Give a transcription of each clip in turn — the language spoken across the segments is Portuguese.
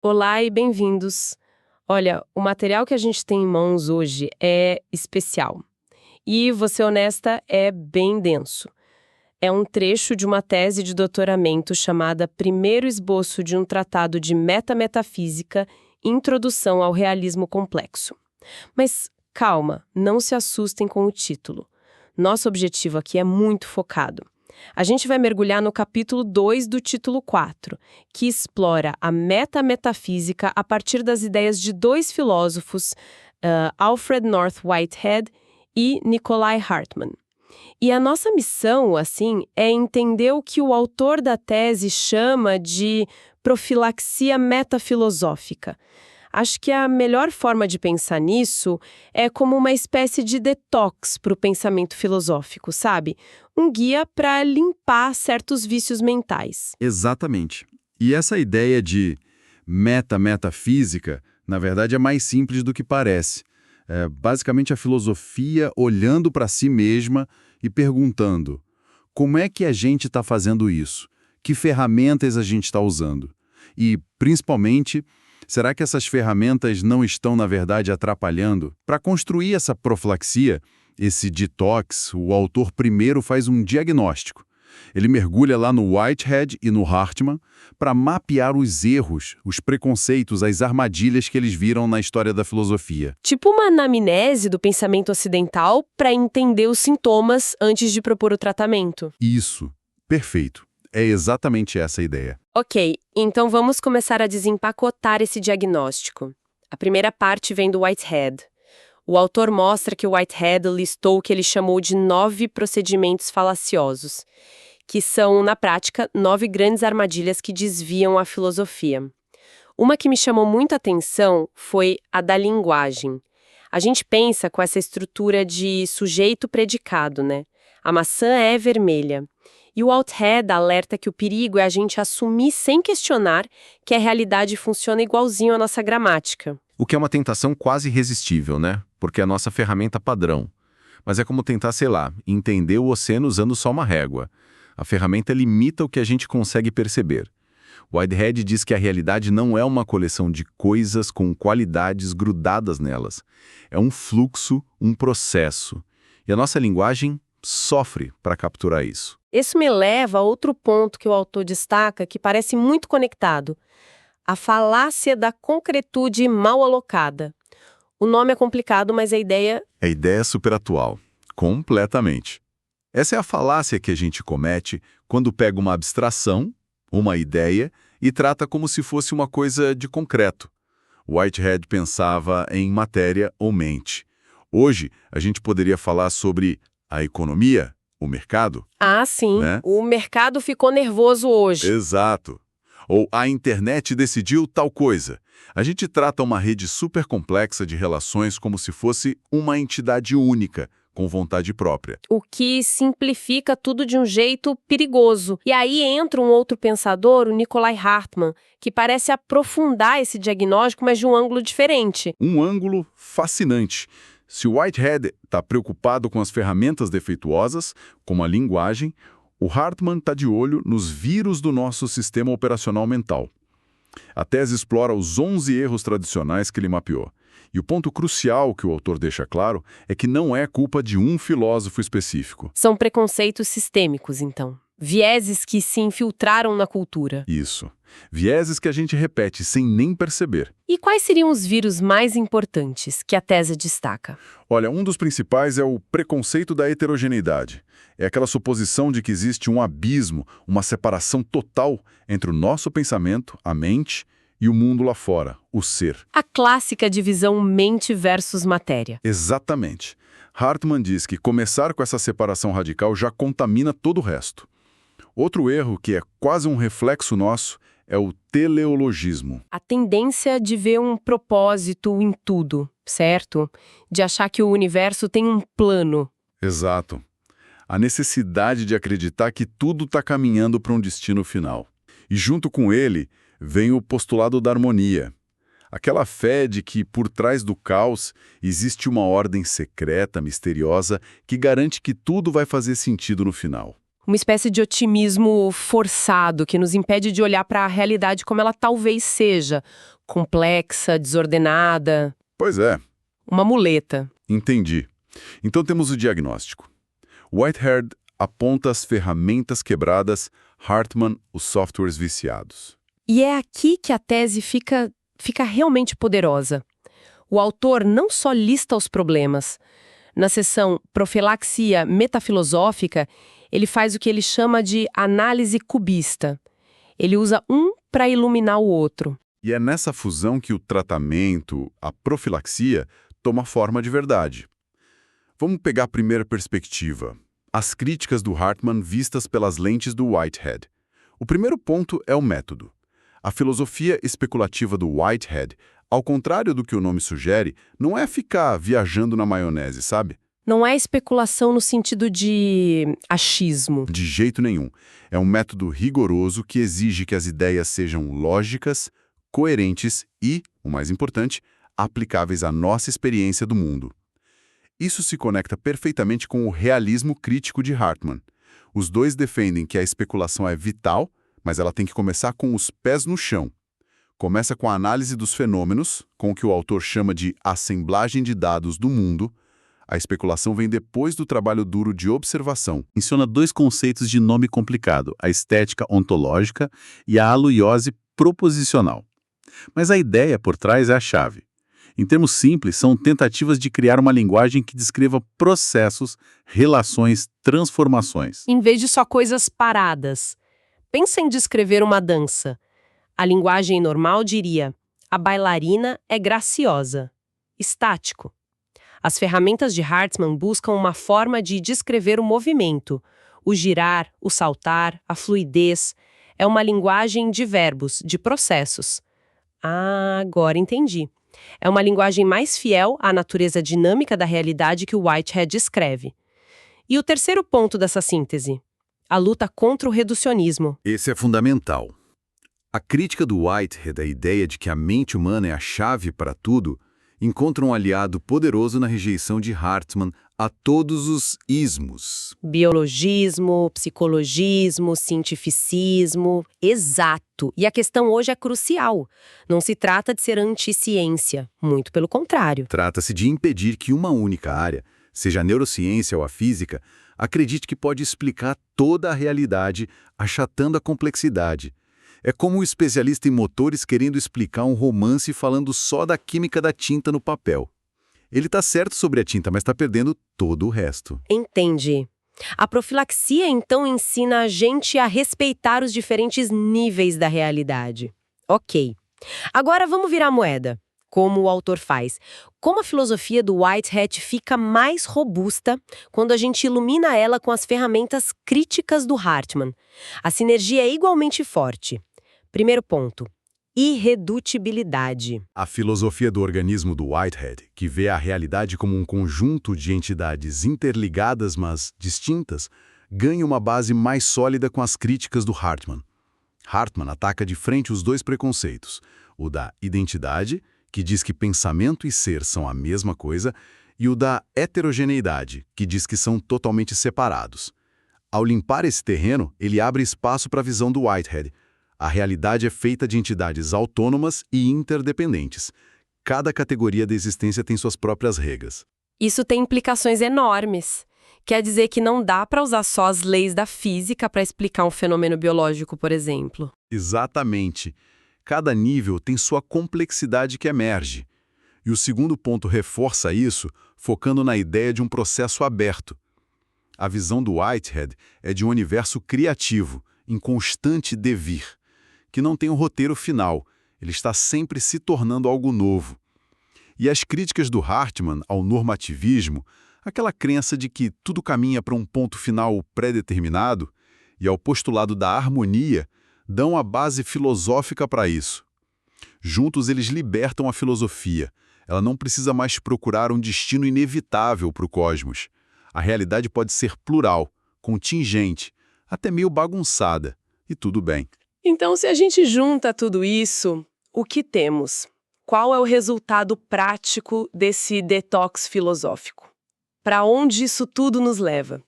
Olá e bem-vindos. Olha, o material que a gente tem em mãos hoje é especial. E, vou ser honesta, é bem denso. É um trecho de uma tese de doutoramento chamada Primeiro Esboço de um Tratado de Metametafísica, Introdução ao Realismo Complexo. Mas calma, não se assustem com o título. Nosso objetivo aqui é muito focado. A gente vai mergulhar no capítulo 2 do título 4, que explora a metametafísica a partir das ideias de dois filósofos, Alfred North Whitehead e Nikolai Hartmann. E a nossa missão, assim, é entender o que o autor da tese chama de profilaxia metafilosófica. Acho que a melhor forma de pensar nisso é como uma espécie de detox para o pensamento filosófico, sabe? Um guia para limpar certos vícios mentais. Exatamente. E essa ideia de metafísica, na verdade, é mais simples do que parece. É basicamente a filosofia olhando para si mesma e perguntando: como é que a gente está fazendo isso? Que ferramentas a gente está usando? E, principalmente, será que essas ferramentas não estão, na verdade, atrapalhando? Para construir essa profilaxia, esse detox, o autor primeiro faz um diagnóstico. Ele mergulha lá no Whitehead e no Hartmann para mapear os erros, os preconceitos, as armadilhas que eles viram na história da filosofia. Tipo uma anamnese do pensamento ocidental para entender os sintomas antes de propor o tratamento. Isso. Perfeito. É exatamente essa a ideia. Ok, então vamos começar a desempacotar esse diagnóstico. A primeira parte vem do Whitehead. O autor mostra que o Whitehead listou o que ele chamou de 9 procedimentos falaciosos, que são, na prática, 9 grandes armadilhas que desviam a filosofia. Uma que me chamou muita atenção foi a da linguagem. A gente pensa com essa estrutura de sujeito-predicado, né? A maçã é vermelha. E o Whitehead alerta que o perigo é a gente assumir sem questionar que a realidade funciona igualzinho à nossa gramática. O que é uma tentação quase irresistível, né? Porque é a nossa ferramenta padrão. Mas é como tentar, sei lá, entender o oceano usando só uma régua. A ferramenta limita o que a gente consegue perceber. Whitehead diz que a realidade não é uma coleção de coisas com qualidades grudadas nelas. É um fluxo, um processo. E a nossa linguagem sofre para capturar isso. Isso me leva a outro ponto que o autor destaca que parece muito conectado. A falácia da concretude mal alocada. O nome é complicado, mas a ideia... A ideia é super atual. Completamente. Essa é a falácia que a gente comete quando pega uma abstração, uma ideia, e trata como se fosse uma coisa de concreto. Whitehead pensava em matéria ou mente. Hoje, a gente poderia falar sobre a economia, o mercado. Ah, sim. Né? O mercado ficou nervoso hoje. Exato. Ou a internet decidiu tal coisa. A gente trata uma rede super complexa de relações como se fosse uma entidade única, com vontade própria. O que simplifica tudo de um jeito perigoso. E aí entra um outro pensador, o Nikolai Hartmann, que parece aprofundar esse diagnóstico, mas de um ângulo diferente. Um ângulo fascinante. Se o Whitehead está preocupado com as ferramentas defeituosas, como a linguagem, o Hartmann está de olho nos vírus do nosso sistema operacional mental. A tese explora os 11 erros tradicionais que ele mapeou. E o ponto crucial que o autor deixa claro é que não é culpa de um filósofo específico. São preconceitos sistêmicos, então. Vieses que se infiltraram na cultura. Isso. Vieses que a gente repete sem nem perceber. E quais seriam os vírus mais importantes que a tese destaca? Olha, um dos principais é o preconceito da heterogeneidade. É aquela suposição de que existe um abismo, uma separação total entre o nosso pensamento, a mente, e o mundo lá fora, o ser. A clássica divisão mente versus matéria. Exatamente. Hartmann diz que começar com essa separação radical já contamina todo o resto. Outro erro, que é quase um reflexo nosso, é o teleologismo. A tendência de ver um propósito em tudo, certo? De achar que o universo tem um plano. Exato. A necessidade de acreditar que tudo está caminhando para um destino final. E junto com ele, vem o postulado da harmonia. Aquela fé de que, por trás do caos, existe uma ordem secreta, misteriosa, que garante que tudo vai fazer sentido no final. Uma espécie de otimismo forçado que nos impede de olhar para a realidade como ela talvez seja, complexa, desordenada, Pois é, uma muleta. entendi. Então temos o diagnóstico. Whitehead aponta as ferramentas quebradas, Hartman os softwares viciados. E é aqui que a tese fica realmente poderosa. O autor não só lista os problemas. Na seção Profilaxia Metafilosófica, ele faz o que ele chama de análise cubista. Ele usa um para iluminar o outro. E é nessa fusão que o tratamento, a profilaxia, toma forma de verdade. Vamos pegar a primeira perspectiva. As críticas do Hartman vistas pelas lentes do Whitehead. O primeiro ponto é o método. A filosofia especulativa do Whitehead, ao contrário do que o nome sugere, não é ficar viajando na maionese, sabe? Não é especulação no sentido de achismo. De jeito nenhum. É um método rigoroso que exige que as ideias sejam lógicas, coerentes e, o mais importante, aplicáveis à nossa experiência do mundo. Isso se conecta perfeitamente com o realismo crítico de Hartman. Os dois defendem que a especulação é vital, mas ela tem que começar com os pés no chão. Começa com a análise dos fenômenos, com o que o autor chama de assemblagem de dados do mundo. A especulação vem depois do trabalho duro de observação. Menciona dois conceitos de nome complicado, a estética ontológica e a aluiose proposicional. Mas a ideia por trás é a chave. Em termos simples, são tentativas de criar uma linguagem que descreva processos, relações, transformações. Em vez de só coisas paradas. Pensa em descrever uma dança. A linguagem normal diria: a bailarina é graciosa. Estático. As ferramentas de Hartman buscam uma forma de descrever o movimento. O girar, o saltar, a fluidez. É uma linguagem de verbos, de processos. Ah, agora entendi. É uma linguagem mais fiel à natureza dinâmica da realidade que o Whitehead descreve. E o terceiro ponto dessa síntese? A luta contra o reducionismo. Esse é fundamental. A crítica do Whitehead à ideia de que a mente humana é a chave para tudo encontra um aliado poderoso na rejeição de Hartman a todos os ismos. Biologismo, psicologismo, cientificismo, exato. E a questão hoje é crucial. Não se trata de ser anti-ciência, muito pelo contrário. Trata-se de impedir que uma única área, seja a neurociência ou a física, acredite que pode explicar toda a realidade, achatando a complexidade. É como o especialista em motores querendo explicar um romance falando só da química da tinta no papel. Ele está certo sobre a tinta, mas está perdendo todo o resto. Entendi. A profilaxia, então, ensina a gente a respeitar os diferentes níveis da realidade. Ok. Agora vamos virar a moeda, como o autor faz. Como a filosofia do Whitehead fica mais robusta quando a gente ilumina ela com as ferramentas críticas do Hartman. A sinergia é igualmente forte. Primeiro ponto. Irredutibilidade. A filosofia do organismo do Whitehead, que vê a realidade como um conjunto de entidades interligadas, mas distintas, ganha uma base mais sólida com as críticas do Hartman. Hartman ataca de frente os dois preconceitos, o da identidade, que diz que pensamento e ser são a mesma coisa, e o da heterogeneidade, que diz que são totalmente separados. Ao limpar esse terreno, ele abre espaço para a visão do Whitehead. A realidade é feita de entidades autônomas e interdependentes. Cada categoria da existência tem suas próprias regras. Isso tem implicações enormes. Quer dizer que não dá para usar só as leis da física para explicar um fenômeno biológico, por exemplo. Exatamente. Cada nível tem sua complexidade que emerge. E o segundo ponto reforça isso, focando na ideia de um processo aberto. A visão do Whitehead é de um universo criativo, em constante devir, que não tem um roteiro final, ele está sempre se tornando algo novo. E as críticas do Hartman ao normativismo, aquela crença de que tudo caminha para um ponto final pré-determinado, e ao postulado da harmonia, dão a base filosófica para isso. Juntos eles libertam a filosofia. Ela não precisa mais procurar um destino inevitável para o cosmos. A realidade pode ser plural, contingente, até meio bagunçada, e tudo bem. Então, se a gente junta tudo isso, o que temos? Qual é o resultado prático desse detox filosófico? Para onde isso tudo nos leva?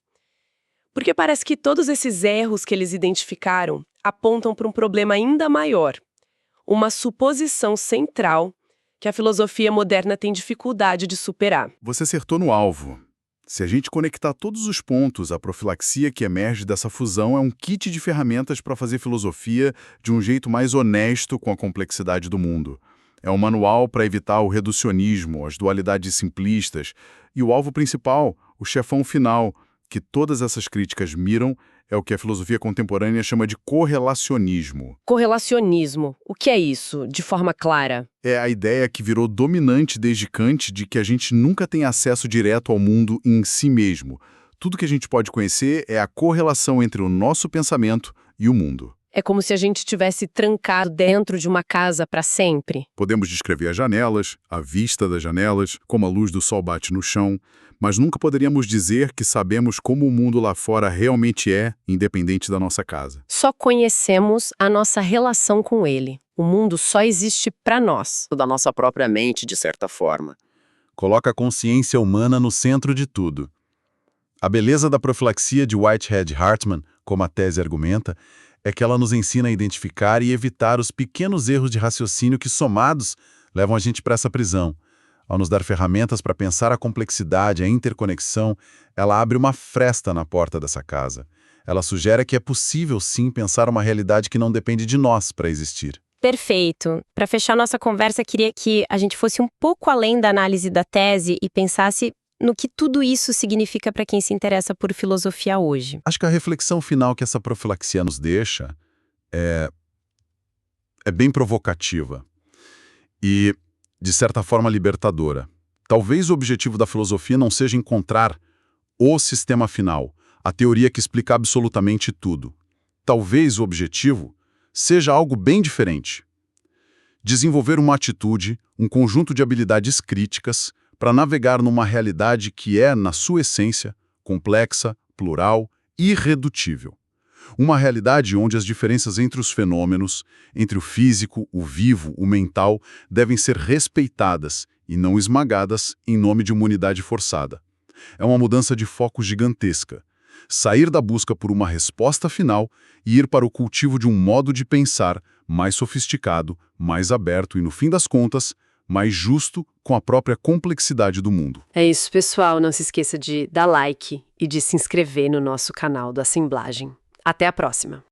Porque parece que todos esses erros que eles identificaram apontam para um problema ainda maior, uma suposição central que a filosofia moderna tem dificuldade de superar. Você acertou no alvo. Se a gente conectar todos os pontos, a profilaxia que emerge dessa fusão é um kit de ferramentas para fazer filosofia de um jeito mais honesto com a complexidade do mundo. É um manual para evitar o reducionismo, as dualidades simplistas e o alvo principal, o chefão final, que todas essas críticas miram, é o que a filosofia contemporânea chama de correlacionismo. Correlacionismo. O que é isso, de forma clara? É a ideia que virou dominante desde Kant de que a gente nunca tem acesso direto ao mundo em si mesmo. Tudo que a gente pode conhecer é a correlação entre o nosso pensamento e o mundo. É como se a gente tivesse trancado dentro de uma casa para sempre. Podemos descrever as janelas, a vista das janelas, como a luz do sol bate no chão, mas nunca poderíamos dizer que sabemos como o mundo lá fora realmente é, independente da nossa casa. Só conhecemos a nossa relação com ele. O mundo só existe para nós. Da nossa própria mente, de certa forma. Coloca a consciência humana no centro de tudo. A beleza da profilaxia de Whitehead-Hartman, como a tese argumenta, é que ela nos ensina a identificar e evitar os pequenos erros de raciocínio que, somados, levam a gente para essa prisão. Ao nos dar ferramentas para pensar a complexidade, a interconexão, ela abre uma fresta na porta dessa casa. Ela sugere que é possível, sim, pensar uma realidade que não depende de nós para existir. Perfeito. Para fechar nossa conversa, queria que a gente fosse um pouco além da análise da tese e pensasse no que tudo isso significa para quem se interessa por filosofia hoje. Acho que a reflexão final que essa profilaxia nos deixa é bem provocativa e, de certa forma, libertadora. Talvez o objetivo da filosofia não seja encontrar o sistema final, a teoria que explica absolutamente tudo. Talvez o objetivo seja algo bem diferente. Desenvolver uma atitude, um conjunto de habilidades críticas para navegar numa realidade que é, na sua essência, complexa, plural e irredutível. Uma realidade onde as diferenças entre os fenômenos, entre o físico, o vivo, o mental, devem ser respeitadas e não esmagadas em nome de uma unidade forçada. É uma mudança de foco gigantesca. Sair da busca por uma resposta final e ir para o cultivo de um modo de pensar mais sofisticado, mais aberto e, no fim das contas, mais justo com a própria complexidade do mundo. É isso, pessoal. Não se esqueça de dar like e de se inscrever no nosso canal do Assemblagem. Até a próxima!